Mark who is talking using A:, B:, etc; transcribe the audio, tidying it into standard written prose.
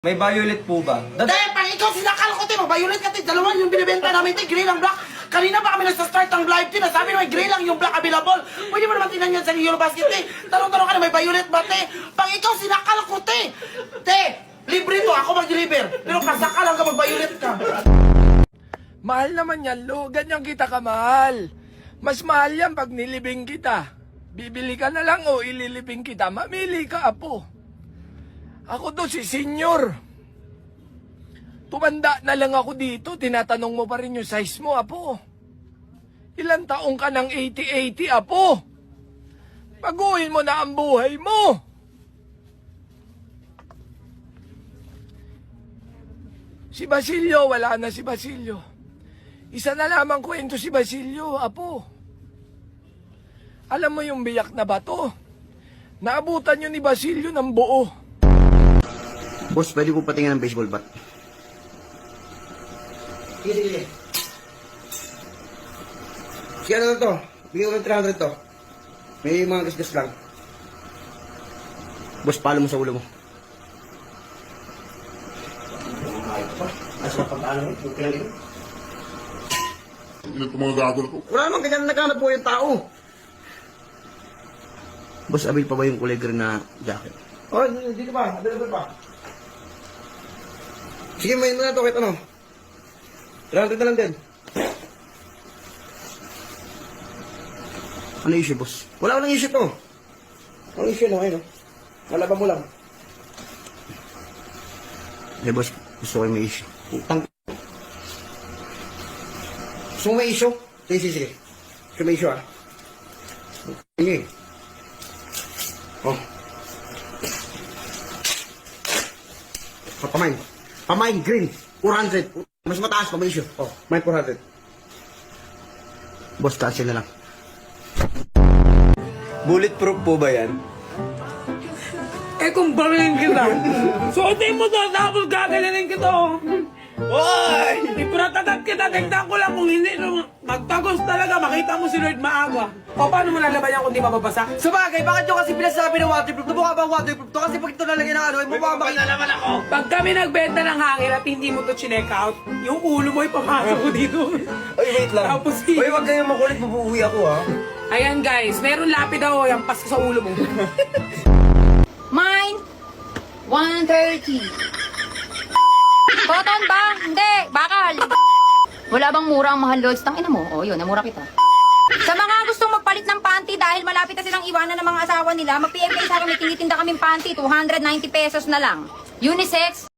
A: May violet po ba?
B: Dahil pang ikaw sinakal ko, Timo, violet ka, dalawa yung binibenta namin, gray lang black. Kanina pa kami nagsa-start ang live, sabi na may gray lang yung black available. Pwede mo naman tingnan yan sa Eurobasket, Tanong-tanong ka na, may violet ba, Pang ikaw sinakal ko, libre to, ako mag-deliver. Pero kasakal lang ka, mag-violet ka.
C: Mahal naman yan, Lo. Ganyan kita kamahal. Mas mahal yan pag nilibing kita. Bibili ka na lang o ililibing kita. Mamili ka, apo. Ako to si Senior. Tumanda na lang ako dito. Tinatanong mo pa rin yung size mo, apo. Ilang taong ka ng 80-80, apo? Baguhin mo na ang buhay mo. Si Basilio, wala na si Basilio. Isa na lamang kwento si Basilio, apo. Alam mo yung biyak na bato? Naabutan yun ni Basilio ng buo.
D: Boss, pwede ko patingin ng baseball bat.
B: Sige. Sige, ano to? Bigyan ko ng 300 to. May mga gasgas lang.
D: Boss, palo mo sa ulo mo.
B: Asa pa paano?
E: Ito mga gago na to.
D: Wala naman ganyan naghanap po yung tao. Boss, abil pa ba yung kulay green na jacket?
B: Oh, dito pa. Available pa. Sige, main mo na to. Kahit ano. 300 na lang din.
D: Ano issue, boss?
B: Wala ko ng issue to. Ang issue no, ayun. Malaban mo lang.
D: Eh, boss, gusto ko yung may issue.
B: Utang. So may issue? Sige. So may issue Sige. Oh. Pamain. Pamain, green. 400. Mas mataas pa may issue. Oh, may 400.
D: Boss, taas yun na lang.
A: Bulletproof po ba yan?
C: Eh kung barilin kita, suotin mo to, tapos gagalinin kita.
A: Hoy!
C: Ipratatat kita, tignan ko lang kung hindi magtagos talaga, makita mo si Lord maaga. O paano mo lalaban yan kung di mababasa?
B: Sa bagay, bakit nyo kasi pinasabi na waterproof? Mukha bang waterproof to? Kasi pag ito nalagyan ng ano, makita naman ako.
C: Pag kami nagbenta ng hangin at hindi mo to chinek out, yung ulo mo ipapasok ko dito.
A: Oy, wait lang.
C: Tapos
A: Oy, wag kayong makulit, bubuwi ako ha.
C: Ayan guys, meron lapid ako, yung pasko sa ulo mo.
F: Mine, 130. Cotton ba? Hindi, bakal. Wala bang mura ang mahal, Lods? Tangina mo. O, yun, namura kita. Sa mga gustong magpalit ng panty dahil malapit na silang iwanan ng mga asawa nila, mag-PM kayo sa akin, may tinitinda kaming panty, 290 pesos na lang. Unisex,